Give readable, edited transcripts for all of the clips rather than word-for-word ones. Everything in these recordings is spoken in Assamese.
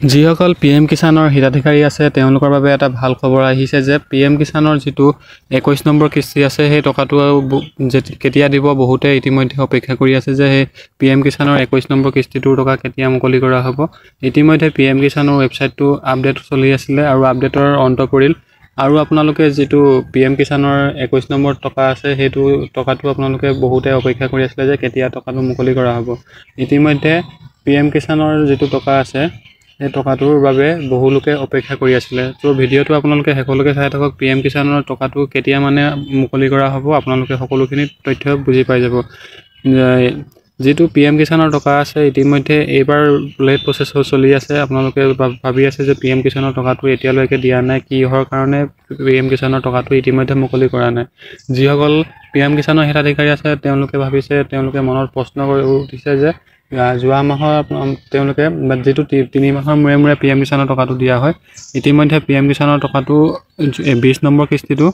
যিসকল PM কিষাণৰ হিতাধিকাৰী আছে তেওঁলোকৰ বাবে এটা ভাল খবৰ আহিছে যে PM কিষাণৰ যিটো 21 নম্বৰ কিস্তি আছে সেই টকাটো কেতিয়া দিব বহুতে ইতিমধ্যে অপেক্ষা কৰি আছে যে সেই PM কিষাণৰ 21 নম্বৰ কিস্তিটোৰ টকা কেতিয়া মুকলি কৰা হ'ব। ইতিমধ্যে PM কিষাণৰ ৱেবছাইটটো আপডেট চলি আছিল আৰু আপডেটৰ অন্ত পৰিল আৰু আপোনালোকে যিটো PM কিষাণৰ 21 নম্বৰ টকা আছে সেইটো টকাটো আপোনালোকে বহুতে অপেক্ষা কৰি আছিল যে কেতিয়া টকাটো মুকলি কৰা হ'ব। ইতিমধ্যে PM কিষাণৰ যিটো টকা আছে এই টকাটোৰ বাবে বহু লোকে অপেক্ষা কৰি আছিল। তো ভিডিঅ'টো আপোনালোকে শেষলৈকে চাই থাকক। PM কিষাণৰ টকাটো কেতিয়া মানে মুকলি কৰা হ'ব আপোনালোকে সকলোখিনি তথ্য বুজি পাই যাব। যেটো PM কিষাণৰ টকা আছে ইতিমধ্যে এইবাৰ লেট প্ৰসেছ চলি আছে। আপোনালোকে ভাবি আছে যে PM কিষাণৰ টকাটো এতিয়ালৈকে দিয়া নাই, কিহৰ কাৰণে PM কিষাণৰ টকাটো ইতিমধ্যে মুকলি কৰা নাই। যিসকল PM কিষাণৰ হিতাধিকাৰী আছে তেওঁলোকে ভাবিছে, তেওঁলোকে মনত প্ৰশ্ন কৰি উঠিছে যে যোৱা মাহৰ তেওঁলোকে যেটো 3 মাহৰ মূৰে PM কিষাণৰ টকাটো দিয়া হয়। ইতিমধ্যে PM কিষাণৰ টকাটো 20 নম্বৰ কিস্তিটো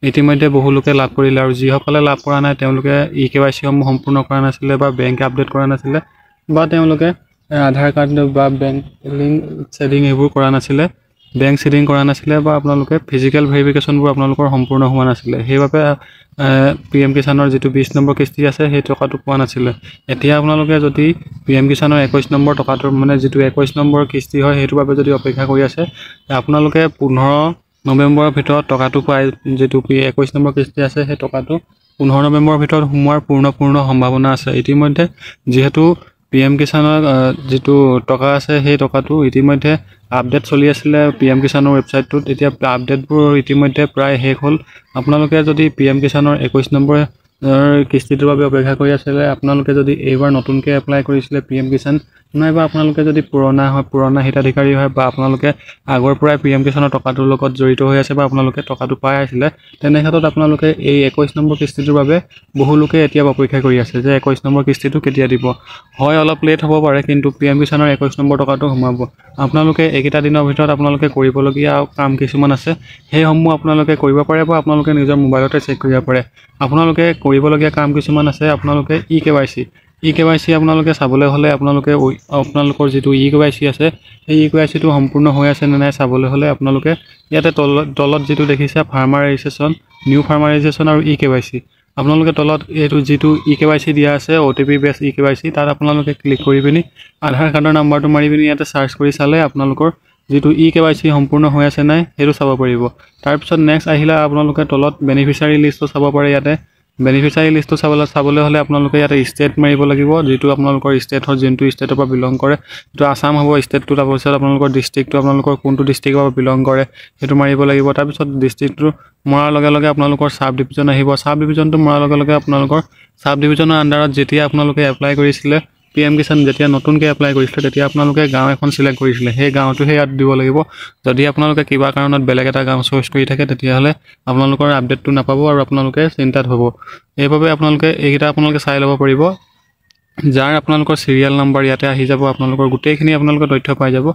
ইতিমধ্যে বহু লোকে লাভ কৰিলে আৰু যিসকলে লাভ কৰা নাই তেওঁলোকে EKYC সমূহ সম্পূৰ্ণ কৰা নাছিলে বা বেংক আপডেট কৰা নাছিলে বা তেওঁলোকে আধাৰ কাৰ্ড বা বেংক লিংক সেটিং এইবোৰ কৰা নাছিলে, বেংক সেটিং কৰা নাছিলে বা আপোনালোকে ফিজিক্যাল ভেৰিফিকেশনবোৰ আপোনালোকৰ সম্পূৰ্ণ হোৱা নাছিলে। সেইবাবে PM কিষাণৰ যেটো 20 নম্বৰ কিস্তি আছে সেই টকাটো পোৱা নাছিলে। এতিয়া আপোনালোকে যদি PM কিষাণৰ 21 নম্বৰ টকাটোৰ মানে যেটো 21 নম্বৰ কিস্তি হয় সেইটোৰ বাবে যদি অপেক্ষা কৰি আছে আপোনালোকে 15 নৱেম্বৰৰ ভিতৰত টকাটো পাই, যেটো 21 নম্বৰ কিস্তি আছে সেই টকাটো 15 নৱেম্বৰৰ ভিতৰত সোমোৱাৰ পূৰ্ণ সম্ভাৱনা আছে। ইতিমধ্যে যেহেতু PM কিষাণৰ যেটো টকা আছে সেই টকাটো ইতিমধ্যে আপডেট চলি আছিল PM কিষাণৰ ৱেবছাইটটোত। এতিয়া আপডেটবোৰ ইতিমধ্যে প্ৰায় শেষ হ'ল। আপোনালোকে যদি PM কিষাণৰ 21 নম্বৰ কিস্তিটোৰ বাবে অপেক্ষা কৰি আছিল, আপোনালোকে যদি এইবাৰ নতুনকৈ এপ্লাই কৰিছিল PM কিষাণ নাইবা আপোনালোকে যদি পুৰণা হিতাধিকাৰী হয় বা আপোনালোকে আগৰ পৰাই PM কিষাণৰ টকাটোৰ লগত জড়িত হৈ আছে বা আপোনালোকে টকাটো পাই আছিলে, তেনে ক্ষেত্ৰত আপোনালোকে এই 21 নম্বৰ কিস্তিটোৰ বাবে বহু লোকে এতিয়া অপেক্ষা কৰি আছে যে 21 নম্বৰ কিস্তিটো কেতিয়া দিব। হয় অলপ লেট হ'ব পাৰে কিন্তু PM কিষাণৰ 21 নম্বৰ টকাটো সোমাব। আপোনালোকে এইকেইটা দিনৰ ভিতৰত আপোনালোকে কৰিবলগীয়া কাম কিছুমান আছে, সেইসমূহ আপোনালোকে কৰিব পাৰে বা আপোনালোকে নিজৰ মোবাইলতে চেক কৰিব পাৰে। আপোনালোকে কৰিবলগীয়া কাম কিছুমান আছে। আপোনালোকে EKYC আপোনালোকে চাবলৈ হ'লে আপোনালোকৰ যেটো EKYC আছে এই EKYCটো সম্পূৰ্ণ হৈ আছে নে নাই চাবলৈ হ'লে আপোনালোকে ইয়াতে তলত যেটো দেখিছে farmer registration, new farmer registration আৰু EKYC, আপোনালোকে তলত এইটো যেটো EKYC দিয়া আছে OTP বেস EKYC তাত আপোনালোকে ক্লিক কৰি পিনি আধাৰ কাৰ্ডৰ নাম্বাৰটো মাৰি পিনি ইয়াতে সাৰ্চ কৰি চালে আপোনালোকৰ যেটো EKYC সম্পূৰ্ণ হৈ আছে নাই হেতু চাব পাৰিব। তাৰ পিছত নেক্সট আহিলা আপোনালোকে তলত বেনিফিচিয়াৰী লিষ্টটো চাব পাৰে। ইয়াতে বেনিফিচিয়াৰী লিষ্টটো চাবলৈ হ'লে আপোনালোকে ইয়াতে ষ্টেট মাৰিব লাগিব, যেটো আপোনালোকৰ ষ্টেটৰ যোনটো ষ্টেটৰ পৰা বিলং কৰে, যেটো আসাম হ'ব ষ্টেটটো, তাৰ পিছত আপোনালোকৰ ডিস্ট্ৰিক্টটো আপোনালোকৰ কোনটো ডিস্ট্ৰিক্টৰ পৰা বিলং কৰে হেতু মাৰিব লাগিব। তাৰ পিছত ডিস্ট্ৰিক্টটো মৰাৰ লগে লগে আপোনালোকৰ সাব ডিভিজন আহিব। সাব ডিভিজনটো মৰাৰ লগে লগে আপোনালোকৰ সাব ডিভিজনৰ আন্ডাৰত যেতিয়া আপোনালোকে এপ্লাই কৰিছিলে PM কিষাণ যেতিয়া নতুনকৈ এপ্লাই কৰিছিলে তেতিয়া আপোনালোকে গাঁও এখন সিলেক্ট কৰিছিলে, সেই গাঁওটোহে ইয়াত দিব লাগিব। যদি আপোনালোকে কিবা কাৰণত বেলেগ এটা গাঁও চইচ কৰি থাকে তেতিয়াহ'লে আপোনালোকৰ আপডেটটো নাপাব আৰু আপোনালোকে চিন্তাত হ'ব। এইভাবে আপোনালোকে এইকেইটা আপোনালোকে চাই ল'ব পাৰিব, যাৰ আপোনালোকৰ সিৰিয়াল নাম্বাৰ ইয়াতে আহি যাব। আপোনালোকৰ গোটেইখিনি আপোনালোকৰ তথ্য পাই যাব।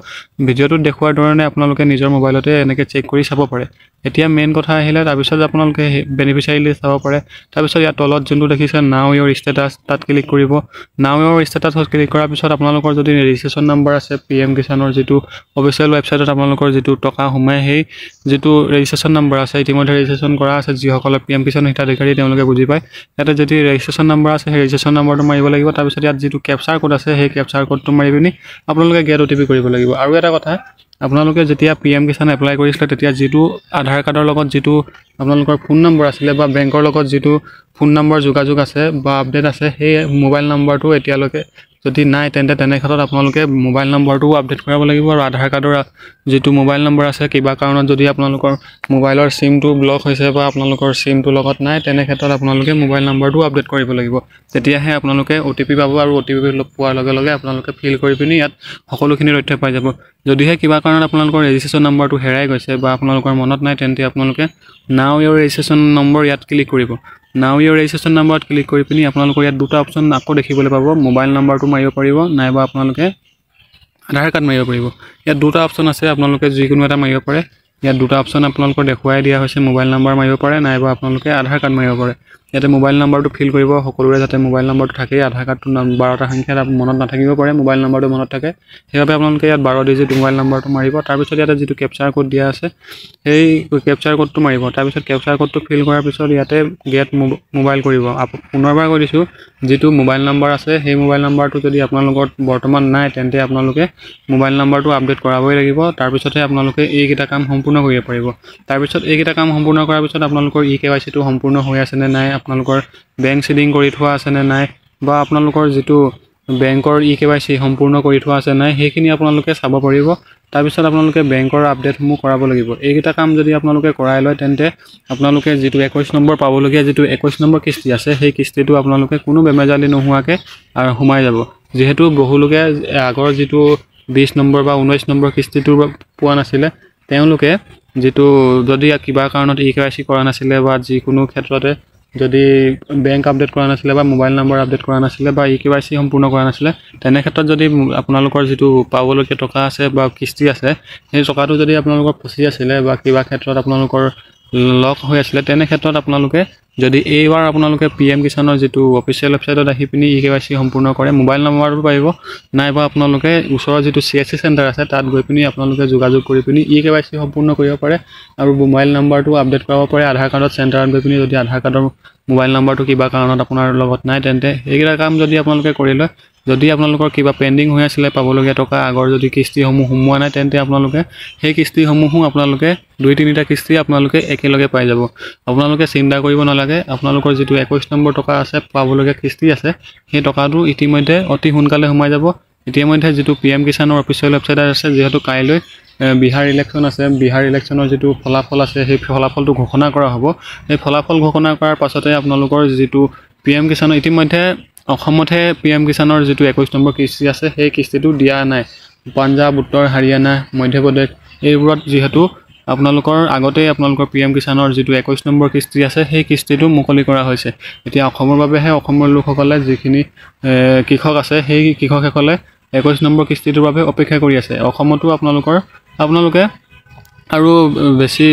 ভিডিঅ'টোত দেখুৱাৰ ধৰণে আপোনালোকে নিজৰ মোবাইলতে এনেকৈ চেক কৰি চাব পাৰে। এতিয়া মেইন কথা আহিলে তাৰপিছত আপোনালোকে বেনিফিচিয়াৰী লিষ্ট চাব পাৰে। তাৰপিছত ইয়াত তলত যোনটো দেখিছে নাও ইয়ৰ ষ্টেটাছ তাত ক্লিক কৰিব। নাও ইয়ৰ ষ্টেটাছত ক্লিক কৰাৰ পিছত আপোনালোকৰ যদি ৰেজিষ্ট্ৰেচন নাম্বাৰ আছে PM কিষাণৰ যেটো অফিচিয়েল ৱেবছাইটত আপোনালোকৰ যেটো টকা সোমায় সেই যেটো ৰেজিষ্ট্ৰেচন নাম্বাৰ আছে ইতিমধ্যে ৰেজিষ্ট্ৰেচন কৰা আছে, যিসকলে PM কিষাণৰ হিতাধিকাৰী তেওঁলোকে বুজি পায়। ইয়াতে যদি ৰেজিষ্ট্ৰেচন নাম্বাৰ আছে সেই ৰেজিষ্ট্ৰেচন নাম্বাৰটো মাৰিব লাগিব। তাৰপিছত ইয়াত যেটো কেপচাৰ কোড আছে সেই কেপচাৰ কোডটো মাৰি পিনি আপোনালোকে গেট OTP কৰিব লাগিব। আৰু এটা কথা, আপোনালোকে যেতিয়া PM কিষাণ এপ্লাই কৰিছিলে তেতিয়া যেটো আধাৰ কাৰ্ডৰ লগত যেটো আপোনালোকৰ ফোন নম্বৰ আছিলে বা বেংকৰ লগত যেটো ফোন নম্বৰ যোগাযোগ আছে বা আপডেট আছে সেই মোবাইল নম্বৰটো এতিয়ালৈকে যদি নাই তেনে ক্ষেত্ৰত আপোনালোকে মোবাইল নম্বৰটো আপডেট কৰাব লাগিব। আৰু আধাৰ কাৰ্ডৰ যেটো মোবাইল নম্বৰ আছে কিবা কাৰণত যদি আপোনালোকৰ মোবাইলৰ সিমটো ব্লক হৈছে বা আপোনালোকৰ সিমটো লগত নাই তেনে ক্ষেত্ৰত আপোনালোকে মোবাইল নম্বৰটো আপডেট কৰিব লাগিব। তেতিয়াহে আপোনালোকে OTP পাব আৰু OTP পোৱাৰ লগে লগে আপোনালোকে ফিল কৰি পিনি ইয়াত সকলোখিনি তথ্য পাই যাব। যদিহে কিবা কাৰণত আপোনালোকৰ ৰেজিষ্ট্ৰেচন নম্বৰটো হেৰাই গৈছে বা আপোনালোকৰ মনত নাই তেন্তে আপোনালোকে নাও ইয়ৰ ৰেজিষ্ট্ৰেচন নম্বৰ ইয়াত ক্লিক কৰিব। নাও ইয়ৰ ৰেজিষ্ট্ৰেচন নম্বৰত ক্লিক কৰি পিনি আপোনালোকৰ ইয়াত দুটা অপচন আকৌ দেখিবলৈ পাব, মোবাইল নম্বৰটো মাৰিব পাৰিব নাইবা আপোনালোকে আধাৰ কাৰ্ড মাৰিব পাৰিব। ইয়াত দুটা অপচন আছে, আপোনালোকে যিকোনো এটা মাৰিব পাৰে। ইয়াত দুটা অপচন আপোনালোকৰ দেখুৱাই দিয়া হৈছে, মোবাইল নম্বৰ মাৰিব পাৰে নাইবা আপোনালোকে আধাৰ কাৰ্ড মাৰিব পাৰে। ইয়াতে মোবাইল নাম্বাৰটো ফিল কৰিব সকলোৰে যাতে মোবাইল নাম্বাৰটো থাকে আধাৰ কাৰ্ডটো 12টা সংখ্যা মনত নাথাকিব পাৰে মোবাইল নাম্বাৰটো মনত থাকে সেইবাবে আপোনালোকে ইয়াত 12 ডিজিট মোবাইল নাম্বাৰটো মাৰিব তাৰপিছত ইয়াতে যিটো কেপচাৰ কোড দিয়া আছে সেই কেপচাৰ কোডটো মাৰিব তাৰপিছত কেপচাৰ কোডটো ফিল কৰাৰ পিছত ইয়াতে গেট মোবাইল কৰিব পুনৰবাৰ কৈ দিছোঁ যিটো মোবাইল নাম্বাৰ আছে সেই মোবাইল নাম্বাৰটো যদি আপোনালোকৰ বৰ্তমান নাই তেন্তে আপোনালোকে মোবাইল নাম্বাৰটো আপডেট কৰাবই লাগিব তাৰপিছতহে আপোনালোকে এইকেইটা কাম সম্পূৰ্ণ কৰিব পাৰিব তাৰপিছত এইকেইটা কাম সম্পূৰ্ণ কৰাৰ পিছত আপোনালোকৰ KYC টো সম্পূৰ্ণ হৈ আছে নে নাই আপোনালোকৰ বেংক সিডিং কৰি থোৱা আছে নে নাই বা আপোনালোকৰ যিটো বেংকৰ KYC সম্পূৰ্ণ কৰি থোৱা আছে নাই সেইখিনি আপোনালোকে চাব পাৰিব তাৰপিছত আপোনালোকে বেংকৰ আপডেটসমূহ কৰাব লাগিব এইকেইটা কাম যদি আপোনালোকে কৰাই লয় তেন্তে আপোনালোকে যিটো 21 নম্বৰ পাবলগীয়া যিটো 21 নম্বৰ কিস্তি আছে সেই কিস্তিটো আপোনালোকে কোনো বেমেজালি নোহোৱাকে আৰু সোমাই যাব যেহেতু বহুলোকে আগৰ যিটো 20 নম্বৰ বা 19 নম্বৰ কিস্তিটো পোৱা নাছিলে তেওঁলোকে যেটো যদি কিবা কাৰণত KYC কৰা নাছিলে বা যিকোনো ক্ষেত্ৰতে যদি বেংক আপডেট কৰা নাছিলে বা মোবাইল নম্বৰ আপডেট কৰা নাছিলে বা KYC সম্পূৰ্ণ কৰা নাছিলে তেনে ক্ষেত্ৰত যদি আপোনালোকৰ যেটো পাবলগীয়া টকা আছে বা কিস্তি আছে সেই টকাটো যদি আপোনালোকৰ ফচি আছিল বা কিবা ক্ষেত্ৰত আপোনালোকৰ লক হৈ আছিল তেনে ক্ষেত্ৰত আপোনালোকে যদি এইবাৰ আপোনালোকে PM কিষাণৰ যেটো অফিচিয়েল ওয়েবসাইটত আহি পিনি KYC সম্পূৰ্ণ কৰে মোবাইল নম্বৰটো পাইব নাইবা আপোনালোকে ওচৰৰ যেটো CSC চেণ্টাৰ আছে তাত গৈ পিনি আপোনালোকে যোগাযোগ কৰি পিনি KYC সম্পূৰ্ণ কৰিব পাৰে আৰু মোবাইল নম্বৰটো আপডেট কৰাব পাৰে আধাৰ কাৰ্ডত চেণ্টাৰত গৈ পিনি যদি আধাৰ কাৰ্ডৰ মোবাইল নম্বৰটো কিবা কাৰণত আপোনাৰ লগত নাই তেন্তে এইকেইটা কাম যদি আপোনালোকে কৰি লয় যদি আপোনালোকৰ কিবা পেন্ডিং হৈ আছিল পাবলগীয়া টকা আগৰ যদি কিস্তিসমূহ সোমোৱা নাই তেন্তে আপোনালোকে সেই কিস্তিসমূহ আপোনালোকে 2-3টা কিস্তি আপোনালোকে একেলগে পাই যাব আপোনালোকে চিন্তা কৰিব নালাগে আপোনালোকৰ যেটো 21 নম্বৰ টকা আছে পাবলগীয়া কিস্তি আছে সেই টকাটো ইতিমধ্যে অতি সোনকালে সোমাই যাব ইতিমধ্যে যেটো PM কিষাণৰ অফিচিয়েল ওয়েবসাইট আছে যেহেতু কাইলৈ বিহাৰ ইলেকশন আছে বিহাৰ ইলেকশনৰ যেটো ফলাফল আছে সেই ফলাফলটো ঘোষণা কৰা হ'ব এই ফলাফল ঘোষণা কৰাৰ পাছতে আপোনালোকৰ যেটো PM কিষাণ ইতিমধ্যে অসমতে PM কিষাণৰ যেটো 21 নম্বৰ কিস্তি আছে সেই কিস্তিটো দিয়া নাই পাঞ্জাব উত্তৰ হাৰিয়ানা মধ্যপ্ৰদেশ এইবোৰত যেহেতু আপোনালোকৰ আগতে আপোনালোকৰ PM কিষাণৰ যেটো 21 নম্বৰ কিস্তি আছে সেই কিস্তিটো মুকলি কৰা হৈছে এতিয়া অসমৰ বাবেহে অসমৰ লোকসকলে যিখিনি কৃষক আছে সেই কৃষকসকলে 21 নম্বৰ কিস্তিটোৰ বাবে অপেক্ষা কৰি আছে অসমতো আপোনালোকে আৰু বেছি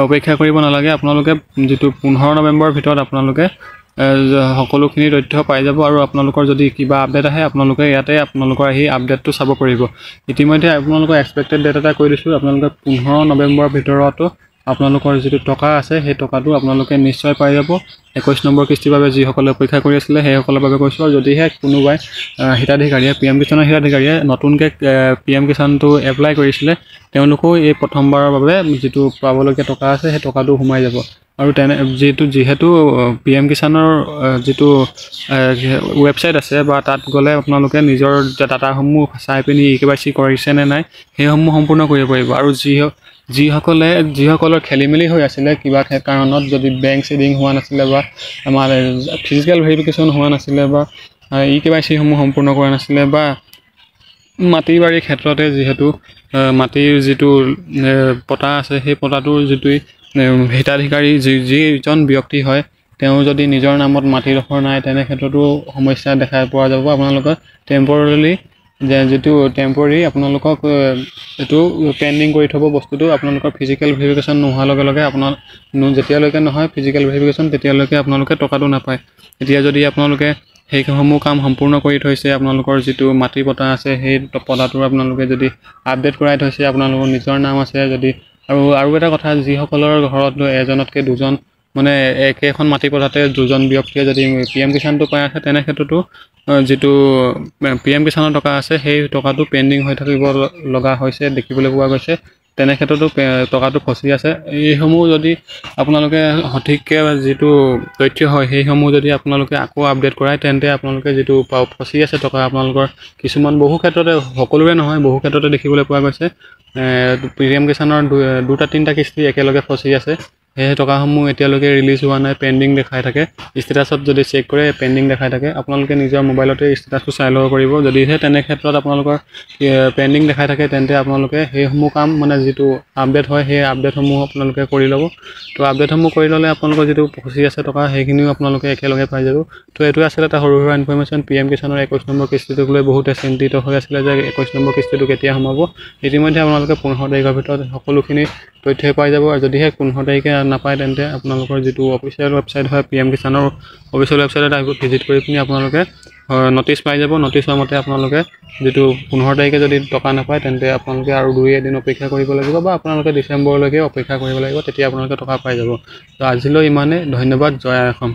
অপেক্ষা কৰিব নালাগে আপোনালোকে যেটো 15 নৱেম্বৰৰ ভিতৰত আপোনালোকে সকলোখিনি তথ্য পাই যাব আৰু আপোনালোকৰ যদি কিবা আপডেট আহে আপোনালোকে ইয়াতে আপোনালোকৰ আহি আপডেটটো চাব পাৰিব ইতিমধ্যে আপোনালোকৰ এক্সপেক্টেড ডেট এটা কৈ দিছো আপোনালোকে 15 নৱেম্বৰৰ ভিতৰতো আপোনালোকৰ যেটো টকা আছে সেই টকাটো আপোনালোকে নিশ্চয় পাই যাব 21 নম্বৰ কিস্তিৰ বাবে যি সকলে অপেক্ষা কৰি আছিল সেই সকলৰ বাবে কৈছো যদিহে কোনোবাই হিতাধিকাৰীয়ে PM কিষাণৰ হিতাধিকাৰীয়ে নতুনকৈ PM কিষাণটো এপ্লাই কৰিছিল তেওঁলোকো এই প্ৰথমবাৰৰ বাবে যেটো পাবলগীয়া টকা আছে সেই টকাটো সোমাই যাব আৰু যেহেতু PM কিষাণৰ যেটো ওয়েবসাইট আছে বা তাত গলে আপোনালোকে নিজৰ ডাটাসমূহ চাই পিনি KYC কৰিছে নে নাই সেইসমূহ সম্পূৰ্ণ কৰিব পাৰিব আৰু যিসকলৰ খেলিমেলি হৈ আছিল কিবা কাৰণত যদি বেংক সিডিং হোৱা নাছিল বা আমাৰ ফিজিক্যাল ভেৰিফিকেশন হোৱা নাছিল বা KYC সমূহ সম্পূৰ্ণ কৰা নাছিল বা মাটি বাৰী ক্ষেত্ৰতে যেহেতু মাটিৰ যেটো পটা আছে সেই পটাটোৰ যেটো হিতাধিকাৰী যিজন ব্যক্তি হয় তেওঁ যদি নিজৰ নামত মাটি ৰখৰ নাই তেনে ক্ষেত্ৰতো সমস্যা দেখা পোৱা যাব আপোনালোকৰ টেম্পৰেলি যেটো টেম্পৰেৰী আপোনালোকক এটো পেন্ডিং কৰি থব বস্তুটো আপোনালোকৰ ফিজিক্যাল ভেৰিফিকেশন নোহোৱাৰ লগে লগে আপোনাৰ যেতিয়ালৈকে নহয় ফিজিক্যাল ভেৰিফিকেশন তেতিয়ালৈকে আপোনালোকে টকাটো নাপায় এতিয়া যদি আপোনালোকে সেইসমূহ কাম সম্পূৰ্ণ কৰি থৈছে আপোনালোকৰ যেটো মাটি পটা আছে সেই পটাটো আপোনালোকে যদি আপডেট কৰাই থৈছে আপোনালোকৰ নিজৰ নাম আছে যদি আৰু এটা কথা যিসকলৰ ঘৰত এজনতকে দুজন মানে একেখন মাটি পটাতে দুজন ব্যক্তিয়ে যদি PM কিষাণটো পাই আছে তেনে ক্ষেত্ৰতো যেটো PM কিষাণৰ টকা আছে সেই টকাটো পেন্ডিং হৈ থাকিব লগা হৈছে দেখিবলৈ পোৱা গৈছে তেনে ক্ষেত্ৰতো টকাটো ফচি আছে এইসমূহ যদি আপোনালোকে সঠিককে যেটো তথ্য হয় সেইসমূহ যদি আপোনালোকে আকৌ আপডেট কৰায় তেন্তে আপোনালোকে যেটো ফচি আছে টকা আপোনালোকৰ কিছুমান বহু ক্ষেত্ৰতে সকলোৰে নহয় বহু ক্ষেত্ৰতে দেখিবলৈ পোৱা গৈছে PM কিষাণৰ 2-3টা কিস্তি একেলগে ফচি আছে সেই টকাসমূহ এতিয়ালৈকে ৰিলিজ হোৱা নাই পেন্ডিং দেখাই থাকে ষ্টেটাছত যদি চেক কৰে পেন্ডিং দেখাই থাকে আপোনালোকে নিজৰ মোবাইলতে ষ্টেটাসটো চাই ল'ব পাৰিব যদিহে তেনে ক্ষেত্ৰত আপোনালোকৰ পেন্ডিং দেখাই থাকে তেন্তে আপোনালোকে সেইসমূহ কাম মানে যেটো আপডেট হয় সেই আপডেটসমূহ আপোনালোকে কৰি ল'ব তো আপডেটসমূহ কৰি ল'লে আপোনালোকৰ যেটো ফচি আছে টকা সেইখিনিও আপোনালোকে একেলগে পাই যাব তো এটো আছিল এটা সৰু সৰু ইনফৰমেশন PM কিষাণৰ 21 নম্বৰ কিস্তিটোক লৈ বহুতে চিন্তিত হৈ আছিল যে 21 নম্বৰ কিস্তিটো কেতিয়া সোমাব ইতিমধ্যে আপোনালোকে 15 তাৰিখৰ ভিতৰত সকলোখিনি তথ্যই পাই যাব। আৰু যদিহে 15 তাৰিখে নাপায় তেন্তে আপোনালোকৰ যিটো অফিচিয়েল ৱেবছাইট হয় PM কিষাণৰ অফিচিয়েল ৱেবছাইটত আহিব, ভিজিট কৰি পিনি আপোনালোকে ন'টিছ পাই যাব। ন'টিছৰ মতে আপোনালোকে যিটো 15 তাৰিখে যদি টকা নাপায় তেন্তে আপোনালোকে আৰু 2-1 দিন অপেক্ষা কৰিব লাগিব, বা আপোনালোকে ডিচেম্বৰলৈকে অপেক্ষা কৰিব লাগিব, তেতিয়া আপোনালোকে টকা পাই যাব। তো আজিলৈ ইমানেই, ধন্যবাদ। জয় আই অসম।